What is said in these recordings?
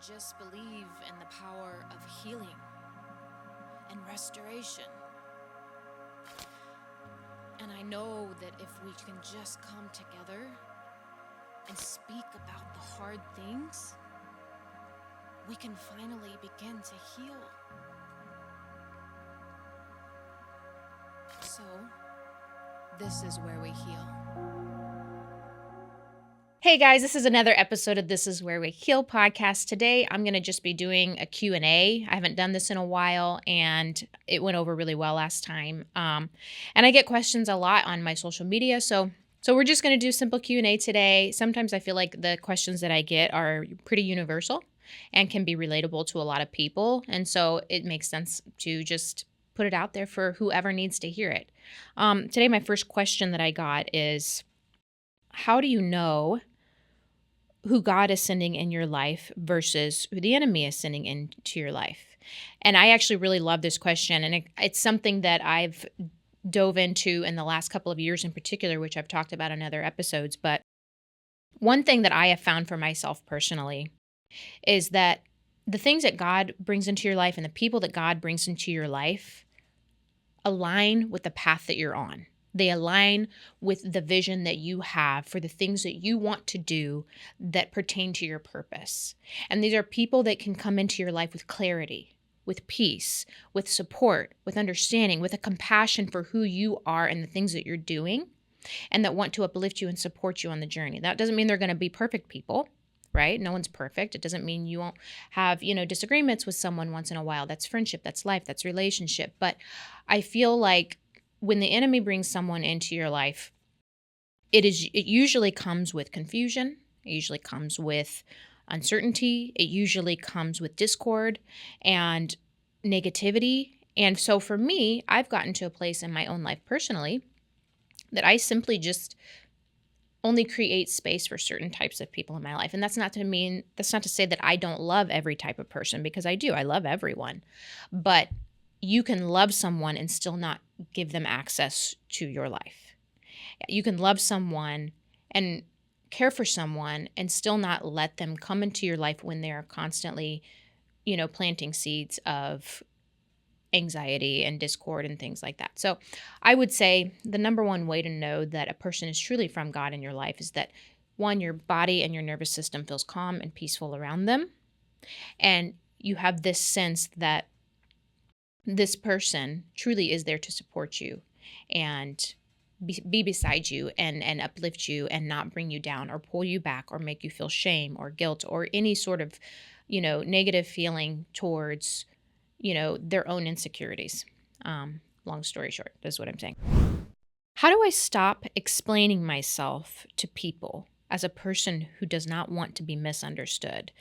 just believe in the power of healing and restoration. And I know that if we can just come together and speak about the hard things, we can finally begin to heal. So, this is where we heal. Hey guys, this is another episode of This Is Where We Heal podcast. Today, I'm going to just be doing a Q&A. I haven't done this in a while, and it went over really well last time. And I get questions a lot on my social media, so we're just going to do simple Q&A today. Sometimes I feel like the questions that I get are pretty universal and can be relatable to a lot of people, and so it makes sense to just put it out there for whoever needs to hear it. Today, my first question that I got is, how do you know who God is sending in your life versus who the enemy is sending into your life? And I actually really love this question. And it's something that I've dove into in the last couple of years in particular, which I've talked about in other episodes. But one thing that I have found for myself personally is that the things that God brings into your life and the people that God brings into your life align with the path that you're on. They align with the vision that you have for the things that you want to do that pertain to your purpose. And these are people that can come into your life with clarity, with peace, with support, with understanding, with a compassion for who you are and the things that you're doing, and that want to uplift you and support you on the journey. That doesn't mean they're going to be perfect people, right? No one's perfect. It doesn't mean you won't have, disagreements with someone once in a while. That's friendship, that's life, that's relationship. But I feel like when the enemy brings someone into your life, it usually comes with confusion. It usually comes with uncertainty. It usually comes with discord and negativity. And so for me, I've gotten to a place in my own life personally that I simply just only create space for certain types of people in my life. And that's not to say that I don't love every type of person, because I do. I love everyone. But you can love someone and still not give them access to your life. You can love someone and care for someone and still not let them come into your life when they're constantly, planting seeds of anxiety and discord and things like that. So I would say the number one way to know that a person is truly from God in your life is that, one, your body and your nervous system feels calm and peaceful around them. And you have this sense that this person truly is there to support you and be beside you and uplift you and not bring you down or pull you back or make you feel shame or guilt or any sort of, negative feeling towards, their own insecurities. Long story short, that's what I'm saying. How do I stop explaining myself to people as a person who does not want to be misunderstood?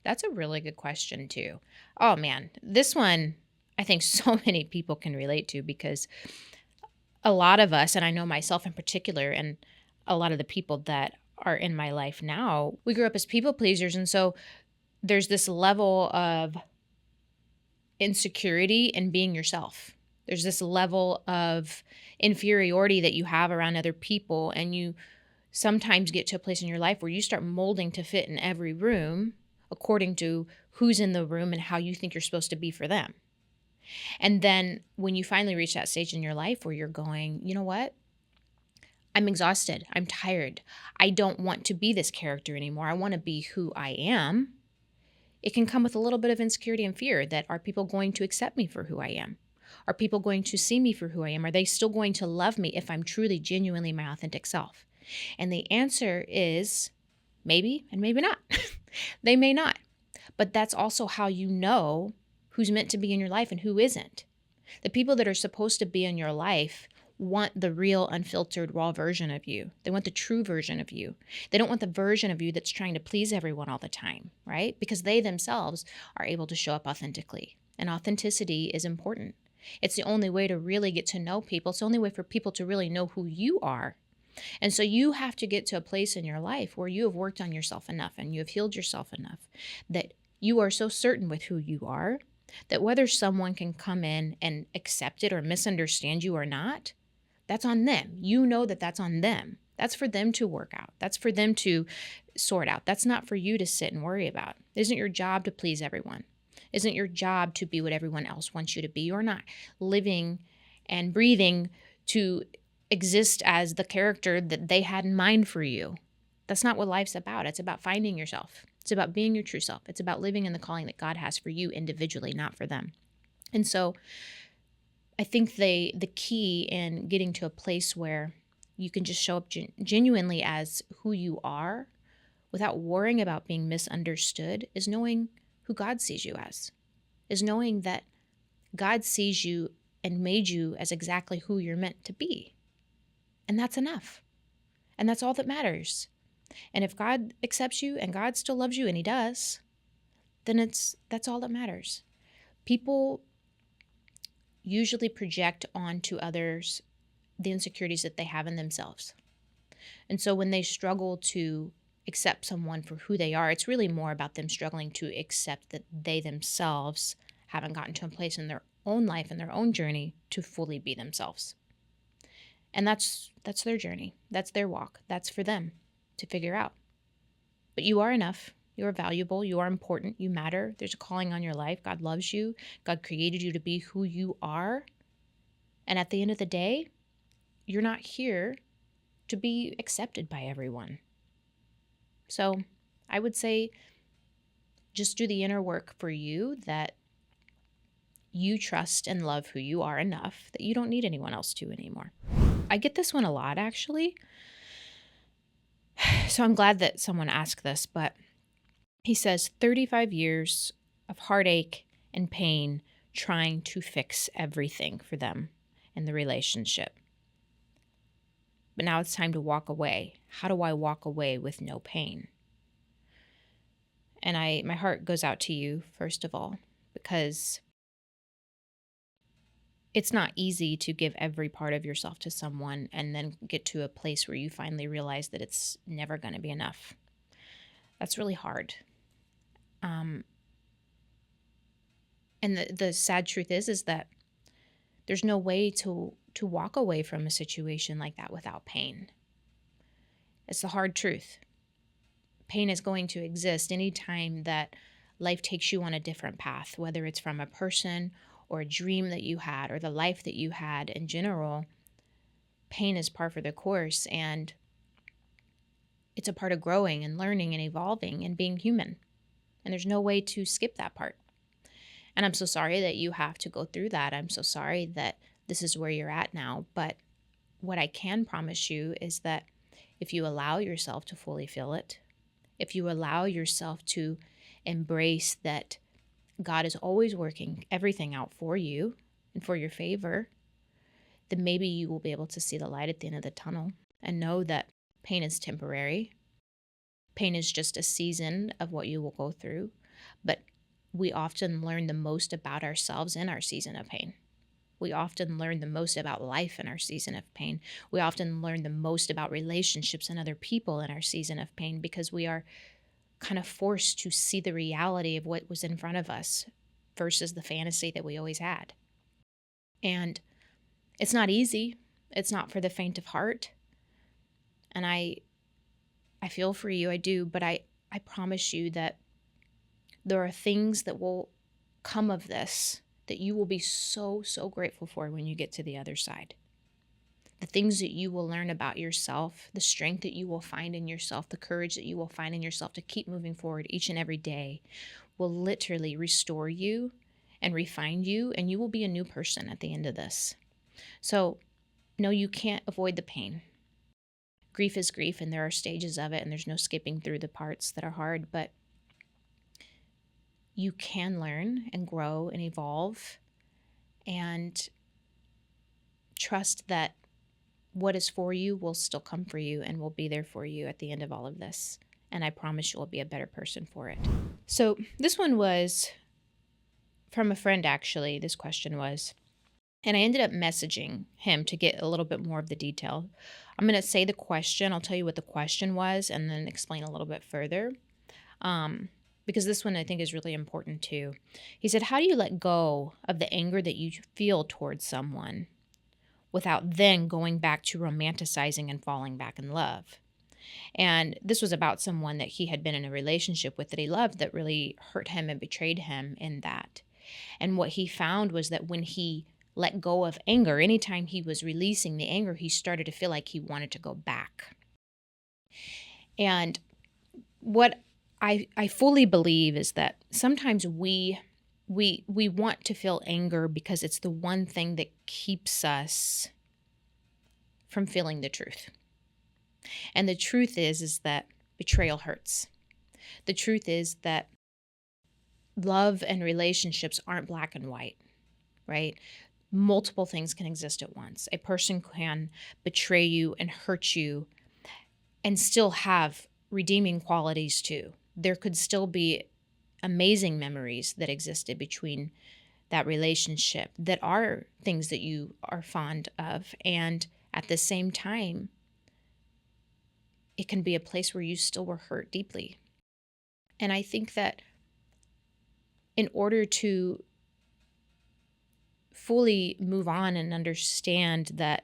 That's a really good question too. Oh man, this one I think so many people can relate to, because a lot of us, and I know myself in particular, and a lot of the people that are in my life now, we grew up as people pleasers. And so there's this level of insecurity in being yourself. There's this level of inferiority that you have around other people. And you sometimes get to a place in your life where you start molding to fit in every room according to who's in the room and how you think you're supposed to be for them. And then when you finally reach that stage in your life where you're going, you know what? I'm exhausted. I'm tired. I don't want to be this character anymore. I want to be who I am. It can come with a little bit of insecurity and fear that, are people going to accept me for who I am? Are people going to see me for who I am? Are they still going to love me if I'm truly, genuinely my authentic self? And the answer is maybe and maybe not. They may not. But that's also how you know who's meant to be in your life and who isn't. The people that are supposed to be in your life want the real, unfiltered, raw version of you. They want the true version of you. They don't want the version of you that's trying to please everyone all the time, right? Because they themselves are able to show up authentically. And authenticity is important. It's the only way to really get to know people. It's the only way for people to really know who you are. And so you have to get to a place in your life where you have worked on yourself enough and you have healed yourself enough that you are so certain with who you are that whether someone can come in and accept it or misunderstand you or not, that's on them. You know that that's on them. That's for them to work out. That's for them to sort out. That's not for you to sit and worry about. It isn't your job to please everyone. It isn't your job to be what everyone else wants you to be. You're not living and breathing to exist as the character that they had in mind for you. That's not what life's about. It's about finding yourself. It's about being your true self. It's about living in the calling that God has for you individually, not for them. And so I think the key in getting to a place where you can just show up genuinely as who you are without worrying about being misunderstood is knowing who God sees you as, is knowing that God sees you and made you as exactly who you're meant to be. And that's enough. And that's all that matters. And if God accepts you and God still loves you, and he does, then that's all that matters. People usually project onto others the insecurities that they have in themselves. And so when they struggle to accept someone for who they are, it's really more about them struggling to accept that they themselves haven't gotten to a place in their own life and their own journey to fully be themselves. And that's their journey. That's their walk. That's for them to figure out. But you are enough. You are valuable. You are important. You matter. There's a calling on your life. God loves you. God created you to be who you are. And at the end of the day, you're not here to be accepted by everyone. So I would say just do the inner work for you, that you trust and love who you are enough that you don't need anyone else to anymore. I get this one a lot, actually. So I'm glad that someone asked this, but he says 35 years of heartache and pain trying to fix everything for them in the relationship. But now it's time to walk away. How do I walk away with no pain? And my heart goes out to you, first of all, because it's not easy to give every part of yourself to someone and then get to a place where you finally realize that it's never going to be enough. That's really hard. And the sad truth is that there's no way to walk away from a situation like that without pain. It's the hard truth. Pain is going to exist anytime that life takes you on a different path, whether it's from a person or a dream that you had or the life that you had in general. Pain is par for the course, and it's a part of growing and learning and evolving and being human. And there's no way to skip that part. And I'm so sorry that you have to go through that. I'm so sorry that this is where you're at now. But what I can promise you is that if you allow yourself to fully feel it, if you allow yourself to embrace that God is always working everything out for you and for your favor, then maybe you will be able to see the light at the end of the tunnel and know that pain is temporary. Pain is just a season of what you will go through. But we often learn the most about ourselves in our season of pain. We often learn the most about life in our season of pain. We often learn the most about relationships and other people in our season of pain, because we are kind of forced to see the reality of what was in front of us versus the fantasy that we always had. And it's not easy. It's not for the faint of heart. And I feel for you, I do, but I promise you that there are things that will come of this that you will be so, so grateful for when you get to the other side. The things that you will learn about yourself, the strength that you will find in yourself, the courage that you will find in yourself to keep moving forward each and every day will literally restore you and refine you, and you will be a new person at the end of this. So, no, you can't avoid the pain. Grief is grief, and there are stages of it, and there's no skipping through the parts that are hard, but you can learn and grow and evolve and trust that what is for you will still come for you and will be there for you at the end of all of this. And I promise you will be a better person for it. So this one was from a friend, actually. This question was, and I ended up messaging him to get a little bit more of the detail. I'm going to say the question. I'll tell you what the question was and then explain a little bit further. Because this one I think is really important too. He said, how do you let go of the anger that you feel towards someone without then going back to romanticizing and falling back in love. And this was about someone that he had been in a relationship with that he loved that really hurt him and betrayed him in that. And what he found was that when he let go of anger, anytime he was releasing the anger, he started to feel like he wanted to go back. And what I fully believe is that sometimes we want to feel anger because it's the one thing that keeps us from feeling the truth. And the truth is that betrayal hurts. The truth is that love and relationships aren't black and white, right? Multiple things can exist at once. A person can betray you and hurt you and still have redeeming qualities too. There could still be amazing memories that existed between that relationship that are things that you are fond of. And at the same time, it can be a place where you still were hurt deeply. And I think that in order to fully move on and understand that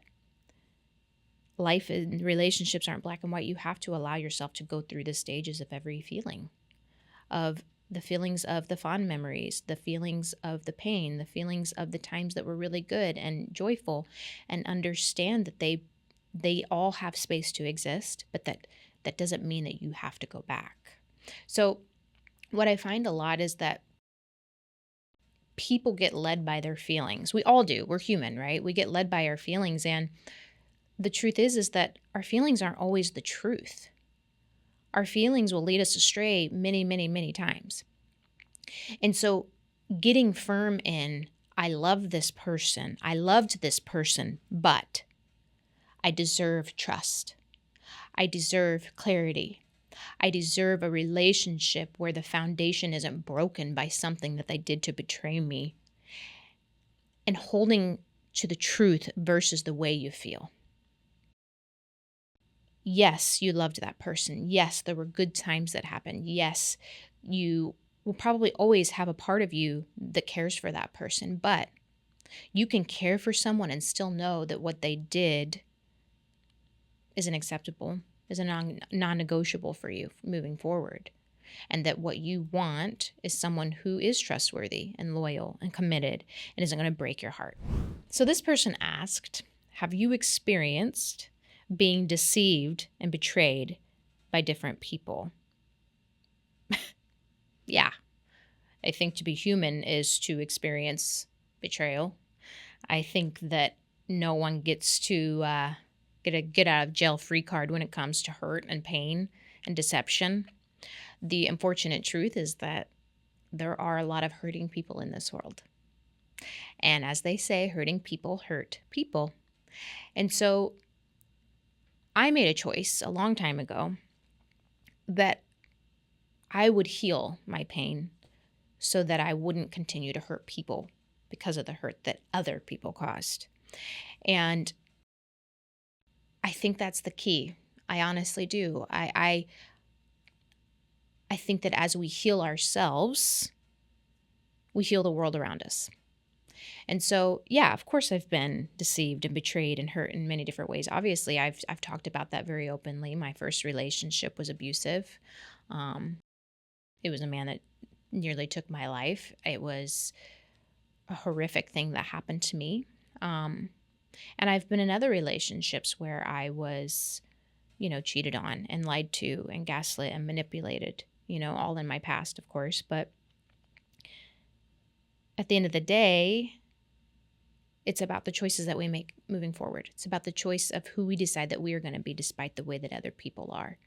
life and relationships aren't black and white, you have to allow yourself to go through the stages of every feeling, of the feelings of the fond memories, the feelings of the pain, the feelings of the times that were really good and joyful, and understand that they all have space to exist, but that doesn't mean that you have to go back. So what I find a lot is that people get led by their feelings. We all do. We're human, right? We get led by our feelings. And the truth is that our feelings aren't always the truth. Our feelings will lead us astray many, many, many times. And so getting firm in, I love this person, I loved this person, but I deserve trust. I deserve clarity. I deserve a relationship where the foundation isn't broken by something that they did to betray me. And holding to the truth versus the way you feel. Yes, you loved that person. Yes, there were good times that happened. Yes, you will probably always have a part of you that cares for that person, but you can care for someone and still know that what they did isn't acceptable, is a non-negotiable for you moving forward. And that what you want is someone who is trustworthy and loyal and committed and isn't going to break your heart. So this person asked, have you experienced being deceived and betrayed by different people? Yeah. I think to be human is to experience betrayal. I think that no one gets to get a get out of jail free card when it comes to hurt and pain and deception. The unfortunate truth is that there are a lot of hurting people in this world. And as they say, hurting people hurt people. And so I made a choice a long time ago that I would heal my pain so that I wouldn't continue to hurt people because of the hurt that other people caused. And I think that's the key. I honestly do. I think that as we heal ourselves, we heal the world around us. And so, yeah, of course I've been deceived and betrayed and hurt in many different ways. Obviously, I've talked about that very openly. My first relationship was abusive. It was a man that nearly took my life. It was a horrific thing that happened to me. And I've been in other relationships where I was, cheated on and lied to and gaslit and manipulated, all in my past, of course. But at the end of the day, it's about the choices that we make moving forward. It's about the choice of who we decide that we are going to be despite the way that other people are.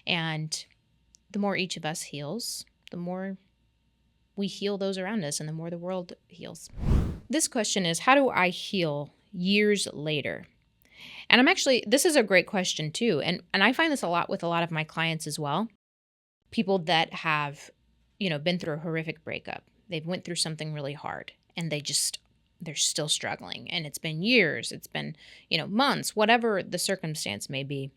And the more each of us heals, the more we heal those around us and the more the world heals. This question is, how do I heal years later? And this is a great question too. And I find this a lot with a lot of my clients as well. People that have, been through a horrific breakup. They've went through something really hard and they're still struggling. And it's been years, it's been, months, whatever the circumstance may be.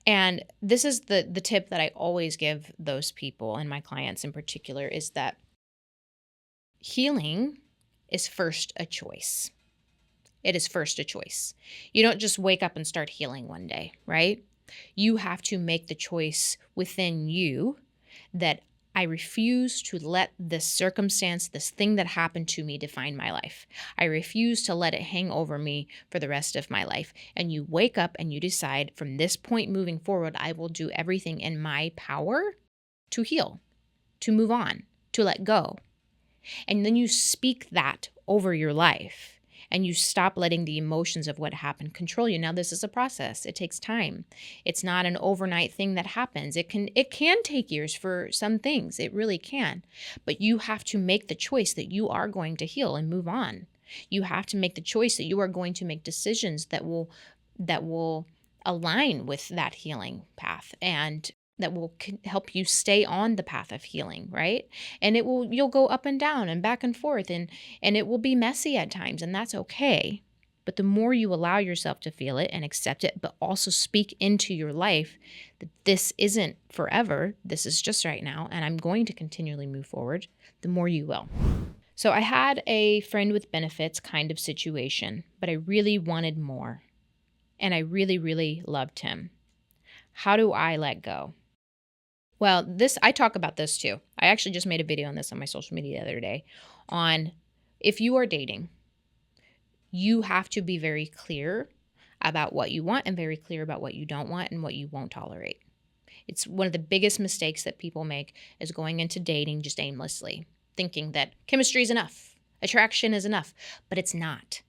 And this is the tip that I always give those people and my clients in particular is that healing is first a choice. It is first a choice. You don't just wake up and start healing one day, right? You have to make the choice within you that I refuse to let this circumstance, this thing that happened to me, define my life. I refuse to let it hang over me for the rest of my life. And you wake up and you decide from this point moving forward, I will do everything in my power to heal, to move on, to let go. And then you speak that over your life. And you stop letting the emotions of what happened control you. Now, this is a process. It takes time. It's not an overnight thing that happens. It can take years for some things. It really can. But you have to make the choice that you are going to heal and move on. You have to make the choice that you are going to make decisions that will align with that healing path and that will help you stay on the path of healing, right? And you'll go up and down and back and forth and it will be messy at times, and that's okay. But the more you allow yourself to feel it and accept it, but also speak into your life that this isn't forever, this is just right now, and I'm going to continually move forward, the more you will. So I had a friend with benefits kind of situation, but I really wanted more. And I really, really loved him. How do I let go? Well, I talk about this too. I actually just made a video on this on my social media the other day on if you are dating, you have to be very clear about what you want and very clear about what you don't want and what you won't tolerate. It's one of the biggest mistakes that people make is going into dating just aimlessly, thinking that chemistry is enough, attraction is enough, but it's not.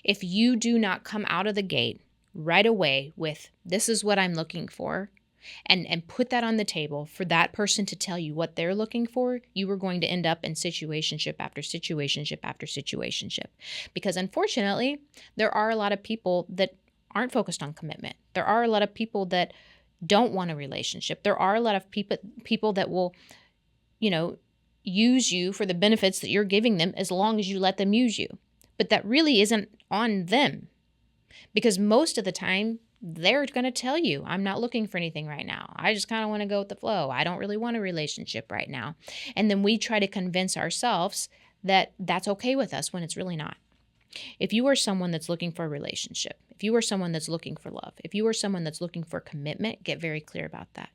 If you do not come out of the gate right away with this is what I'm looking for, and put that on the table for that person to tell you what they're looking for, you are going to end up in situationship after situationship after situationship. Because unfortunately, there are a lot of people that aren't focused on commitment. There are a lot of people that don't want a relationship. There are a lot of people that will, use you for the benefits that you're giving them as long as you let them use you. But that really isn't on them. Because most of the time, they're going to tell you, I'm not looking for anything right now. I just kind of want to go with the flow. I don't really want a relationship right now. And then we try to convince ourselves that that's okay with us when it's really not. If you are someone that's looking for a relationship, if you are someone that's looking for love, if you are someone that's looking for commitment, get very clear about that.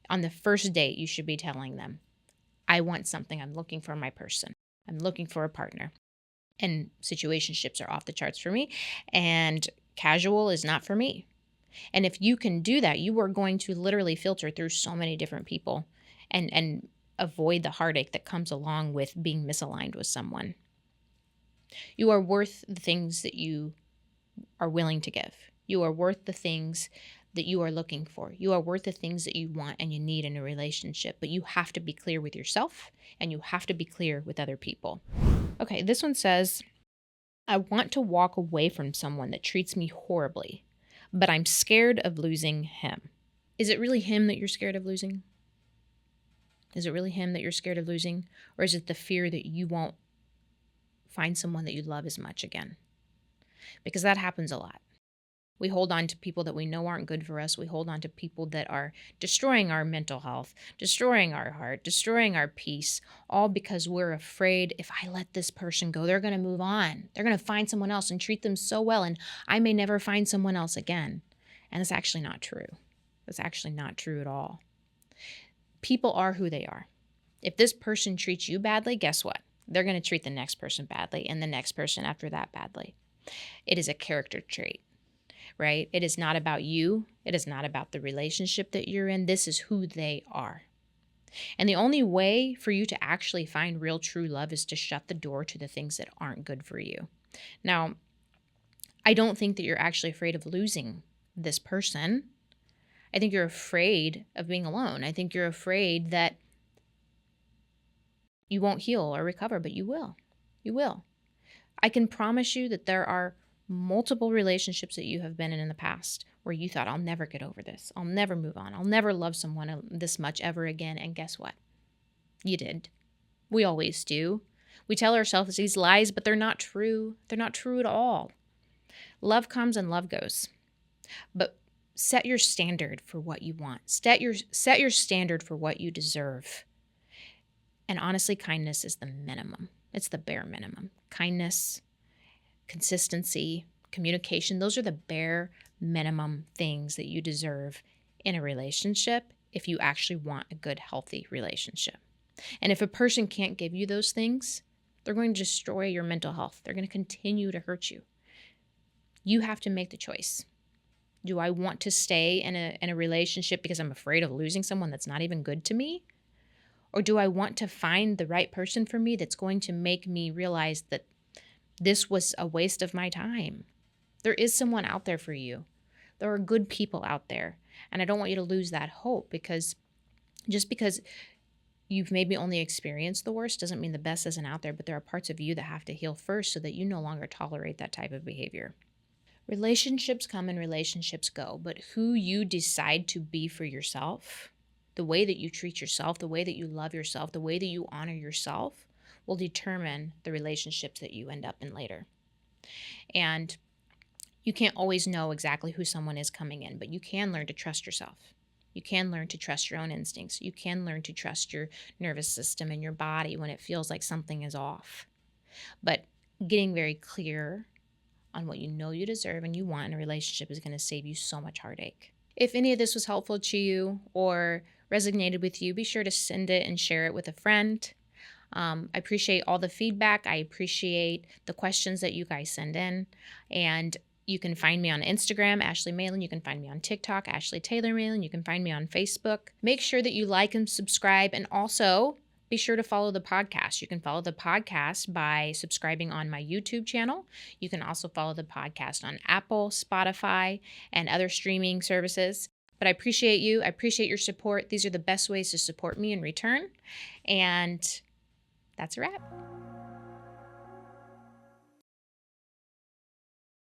On the first date, you should be telling them, I want something. I'm looking for my person. I'm looking for a partner. And situationships are off the charts for me. And casual is not for me. And if you can do that, you are going to literally filter through so many different people and avoid the heartache that comes along with being misaligned with someone. You are worth the things that you are willing to give. You are worth the things that you are looking for. You are worth the things that you want and you need in a relationship, but you have to be clear with yourself and you have to be clear with other people. Okay, this one says, I want to walk away from someone that treats me horribly, but I'm scared of losing him. Is it really him that you're scared of losing? Is it really him that you're scared of losing? Or is it the fear that you won't find someone that you love as much again? Because that happens a lot. We hold on to people that we know aren't good for us. We hold on to people that are destroying our mental health, destroying our heart, destroying our peace, all because we're afraid if I let this person go, they're going to move on. They're going to find someone else and treat them so well, and I may never find someone else again. And that's actually not true. That's actually not true at all. People are who they are. If this person treats you badly, guess what? They're going to treat the next person badly and the next person after that badly. It is a character trait. Right? It is not about you. It is not about the relationship that you're in. This is who they are. And the only way for you to actually find real true love is to shut the door to the things that aren't good for you. Now, I don't think that you're actually afraid of losing this person. I think you're afraid of being alone. I think you're afraid that you won't heal or recover, but you will. You will. I can promise you that there are multiple relationships that you have been in the past where you thought, I'll never get over this. I'll never move on. I'll never love someone this much ever again. And guess what? You did. We always do. We tell ourselves these lies, but they're not true. They're not true at all. Love comes and love goes. But set your standard for what you want. Set your standard for what you deserve. And honestly, kindness is the minimum. It's the bare minimum. Kindness, consistency, communication. Those are the bare minimum things that you deserve in a relationship if you actually want a good, healthy relationship. And if a person can't give you those things, they're going to destroy your mental health. They're going to continue to hurt you. You have to make the choice. Do I want to stay in a relationship because I'm afraid of losing someone that's not even good to me? Or do I want to find the right person for me that's going to make me realize that this was a waste of my time? There is someone out there for you. There are good people out there. And I don't want you to lose that hope, because just because you've maybe only experienced the worst doesn't mean the best isn't out there, but there are parts of you that have to heal first so that you no longer tolerate that type of behavior. Relationships come and relationships go, but who you decide to be for yourself, the way that you treat yourself, the way that you love yourself, the way that you honor yourself will determine the relationships that you end up in later. And you can't always know exactly who someone is coming in, but you can learn to trust yourself. You can learn to trust your own instincts. You can learn to trust your nervous system and your body when it feels like something is off. But getting very clear on what you know you deserve and you want in a relationship is going to save you so much heartache. If any of this was helpful to you or resonated with you, be sure to send it and share it with a friend. I appreciate all the feedback. I appreciate the questions that you guys send in. And you can find me on Instagram, Ashley Maland. You can find me on TikTok, Ashley Taylor-Maland. You can find me on Facebook. Make sure that you like and subscribe, and also be sure to follow the podcast. You can follow the podcast by subscribing on my YouTube channel. You can also follow the podcast on Apple, Spotify, and other streaming services. But I appreciate you. I appreciate your support. These are the best ways to support me in return. And that's a wrap.